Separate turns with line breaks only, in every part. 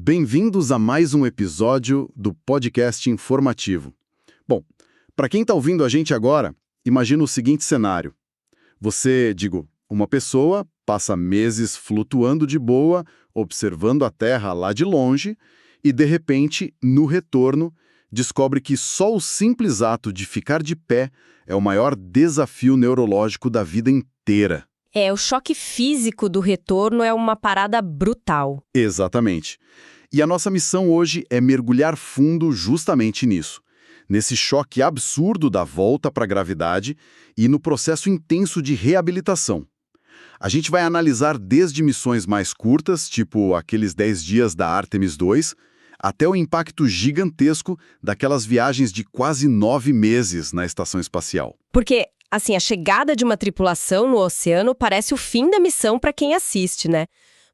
Bem-vindos a mais um episódio do podcast informativo. Bom, para quem está ouvindo a gente agora, imagina o seguinte cenário. Uma pessoa passa meses flutuando de boa, observando a Terra lá de longe, e de repente, no retorno, descobre que só o simples ato de ficar de pé é o maior desafio neurológico da vida inteira.
O choque físico do retorno é uma parada brutal.
Exatamente. E a nossa missão hoje é mergulhar fundo justamente nisso, nesse choque absurdo da volta para a gravidade e no processo intenso de reabilitação. A gente vai analisar desde missões mais curtas, tipo aqueles 10 dias da Artemis II, até o impacto gigantesco daquelas viagens de quase 9 meses na estação espacial.
Porque, a chegada de uma tripulação no oceano parece o fim da missão para quem assiste, né?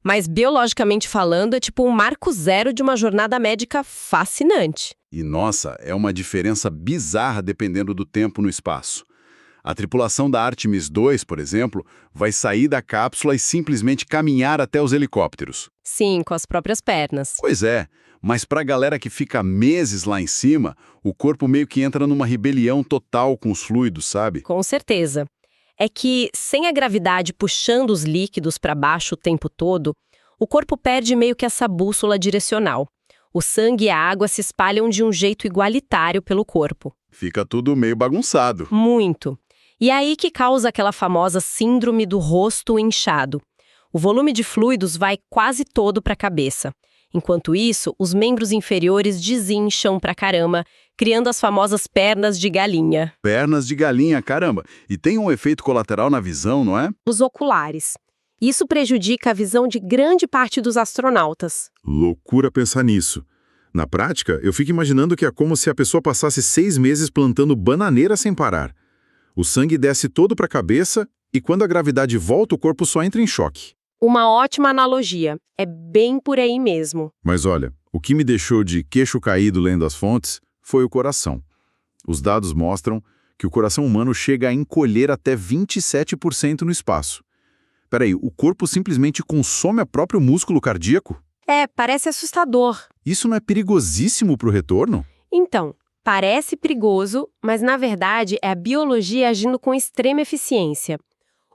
Mas, biologicamente falando, é tipo um marco zero de uma jornada médica fascinante.
E, nossa, é uma diferença bizarra dependendo do tempo no espaço. A tripulação da Artemis II, por exemplo, vai sair da cápsula e simplesmente caminhar até os helicópteros.
Sim, com as próprias pernas.
Pois é, mas para a galera que fica meses lá em cima, o corpo meio que entra numa rebelião total com os fluidos, sabe?
Com certeza. É que, sem a gravidade puxando os líquidos para baixo o tempo todo, o corpo perde meio que essa bússola direcional. O sangue e a água se espalham de um jeito igualitário pelo corpo.
Fica tudo meio bagunçado.
Muito. E é aí que causa aquela famosa síndrome do rosto inchado. O volume de fluidos vai quase todo para a cabeça. Enquanto isso, os membros inferiores desincham pra caramba, criando as famosas pernas de galinha.
Pernas de galinha, caramba! E tem um efeito colateral na visão, não é?
Os oculares. Isso prejudica a visão de grande parte dos astronautas.
Loucura pensar nisso. Na prática, eu fico imaginando que é como se a pessoa passasse 6 meses plantando bananeira sem parar. O sangue desce todo para a cabeça e quando a gravidade volta, o corpo só entra em choque.
Uma ótima analogia. É bem por aí mesmo.
Mas olha, o que me deixou de queixo caído lendo as fontes foi o coração. Os dados mostram que o coração humano chega a encolher até 27% no espaço. Peraí, o corpo simplesmente consome o próprio músculo cardíaco?
Parece assustador.
Isso não é perigosíssimo para o retorno?
Então, parece perigoso, mas na verdade é a biologia agindo com extrema eficiência.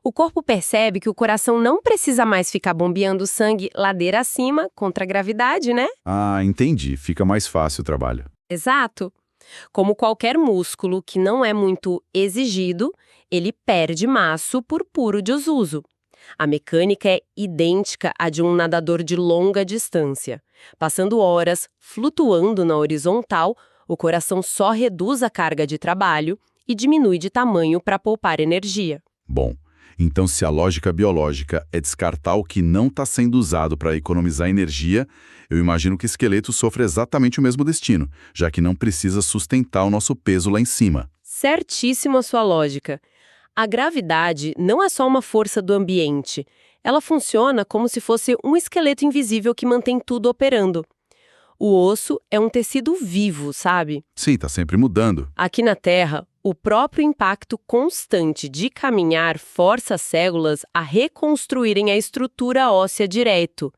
O corpo percebe que o coração não precisa mais ficar bombeando sangue ladeira acima contra a gravidade, né?
Ah, entendi. Fica mais fácil o trabalho.
Exato. Como qualquer músculo que não é muito exigido, ele perde maço por puro desuso. A mecânica é idêntica à de um nadador de longa distância. Passando horas flutuando na horizontal, o coração só reduz a carga de trabalho e diminui de tamanho para poupar energia.
Bom, então se a lógica biológica é descartar o que não está sendo usado para economizar energia, eu imagino que o esqueleto sofre exatamente o mesmo destino, já que não precisa sustentar o nosso peso lá em cima.
Certíssimo a sua lógica. A gravidade não é só uma força do ambiente. Ela funciona como se fosse um esqueleto invisível que mantém tudo operando. O osso é um tecido vivo, sabe?
Sim, está sempre mudando.
Aqui na Terra, o próprio impacto constante de caminhar força as células a reconstruírem a estrutura óssea direto.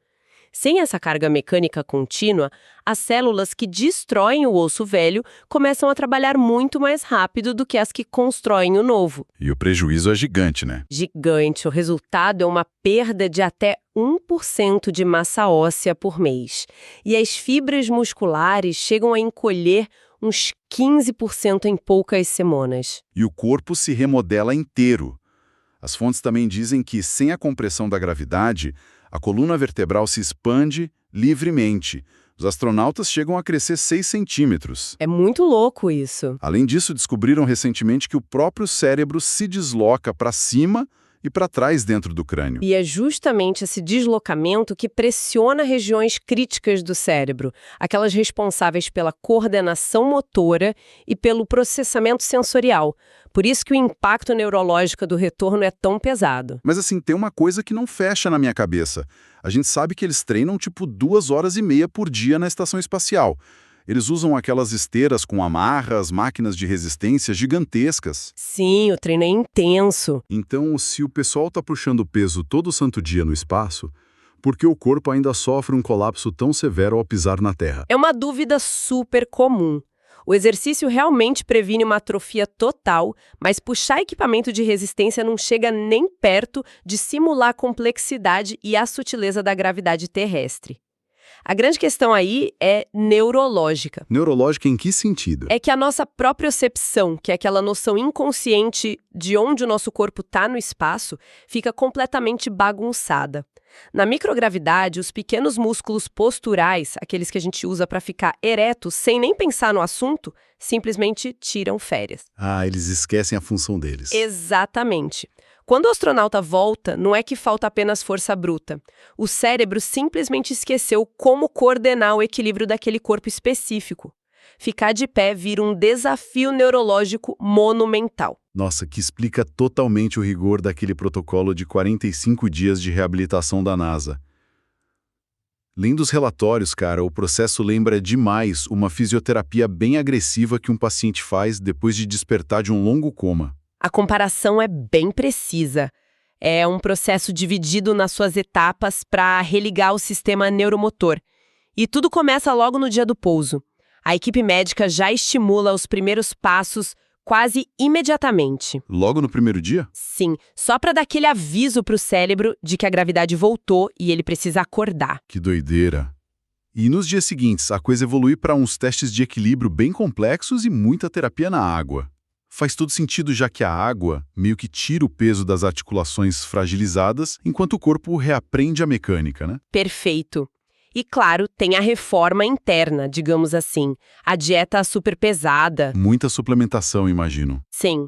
Sem essa carga mecânica contínua, as células que destroem o osso velho começam a trabalhar muito mais rápido do que as que constroem o novo.
E o prejuízo é gigante, né?
Gigante. O resultado é uma perda de até 1% de massa óssea por mês. E as fibras musculares chegam a encolher uns 15% em poucas semanas.
E o corpo se remodela inteiro. As fontes também dizem que, sem a compressão da gravidade, a coluna vertebral se expande livremente. Os astronautas chegam a crescer 6 centímetros.
É muito louco isso.
Além disso, descobriram recentemente que o próprio cérebro se desloca para cima e para trás dentro do crânio.
E é justamente esse deslocamento que pressiona regiões críticas do cérebro, aquelas responsáveis pela coordenação motora e pelo processamento sensorial. Por isso que o impacto neurológico do retorno é tão pesado.
Mas assim, tem uma coisa que não fecha na minha cabeça. A gente sabe que eles treinam tipo 2 horas e meia por dia na estação espacial. Eles usam aquelas esteiras com amarras, máquinas de resistência gigantescas.
Sim, o treino é intenso.
Então, se o pessoal está puxando peso todo santo dia no espaço, Porque o corpo ainda sofre um colapso tão severo ao pisar na Terra.
É uma dúvida super comum. O exercício realmente previne uma atrofia total, mas puxar equipamento de resistência não chega nem perto de simular a complexidade e a sutileza da gravidade terrestre. A grande questão aí é neurológica.
Neurológica em que sentido?
É que a nossa propriocepção, que é aquela noção inconsciente de onde o nosso corpo está no espaço, fica completamente bagunçada. Na microgravidade, os pequenos músculos posturais, aqueles que a gente usa para ficar ereto sem nem pensar no assunto, simplesmente tiram férias.
Ah, eles esquecem a função deles.
Exatamente. Quando o astronauta volta, não é que falta apenas força bruta. O cérebro simplesmente esqueceu como coordenar o equilíbrio daquele corpo específico. Ficar de pé vira um desafio neurológico monumental.
Nossa, que explica totalmente o rigor daquele protocolo de 45 dias de reabilitação da NASA. Lendo os relatórios, cara, o processo lembra demais uma fisioterapia bem agressiva que um paciente faz depois de despertar de um longo coma.
A comparação é bem precisa. É um processo dividido nas suas etapas para religar o sistema neuromotor. E tudo começa logo no dia do pouso. A equipe médica já estimula os primeiros passos quase imediatamente.
Logo no primeiro dia?
Sim, só para dar aquele aviso para o cérebro de que a gravidade voltou e ele precisa acordar.
Que doideira. E nos dias seguintes, a coisa evolui para uns testes de equilíbrio bem complexos e muita terapia na água. Faz todo sentido, já que a água meio que tira o peso das articulações fragilizadas, enquanto o corpo reaprende a mecânica, né?
Perfeito. E claro, tem a reforma interna, digamos assim, a dieta super pesada.
Muita suplementação, imagino.
Sim,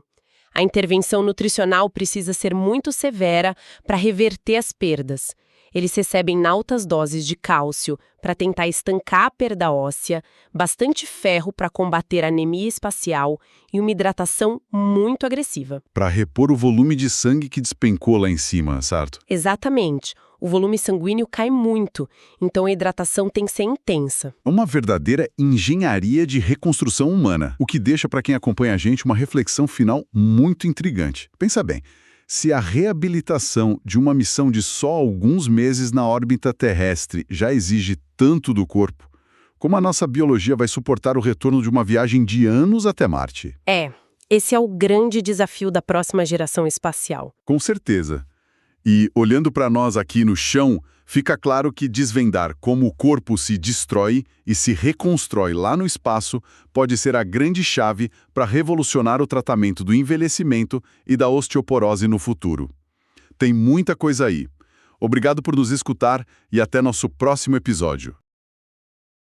a intervenção nutricional precisa ser muito severa para reverter as perdas. Eles recebem altas doses de cálcio para tentar estancar a perda óssea, bastante ferro para combater a anemia espacial e uma hidratação muito agressiva.
Para repor o volume de sangue que despencou lá em cima, certo?
Exatamente. O volume sanguíneo cai muito, então a hidratação tem que ser intensa.
Uma verdadeira engenharia de reconstrução humana, o que deixa para quem acompanha a gente uma reflexão final muito intrigante. Pensa bem. Se a reabilitação de uma missão de só alguns meses na órbita terrestre já exige tanto do corpo, como a nossa biologia vai suportar o retorno de uma viagem de anos até Marte?
Esse é o grande desafio da próxima geração espacial.
Com certeza. E, olhando para nós aqui no chão, fica claro que desvendar como o corpo se destrói e se reconstrói lá no espaço pode ser a grande chave para revolucionar o tratamento do envelhecimento e da osteoporose no futuro. Tem muita coisa aí. Obrigado por nos escutar e até nosso próximo episódio.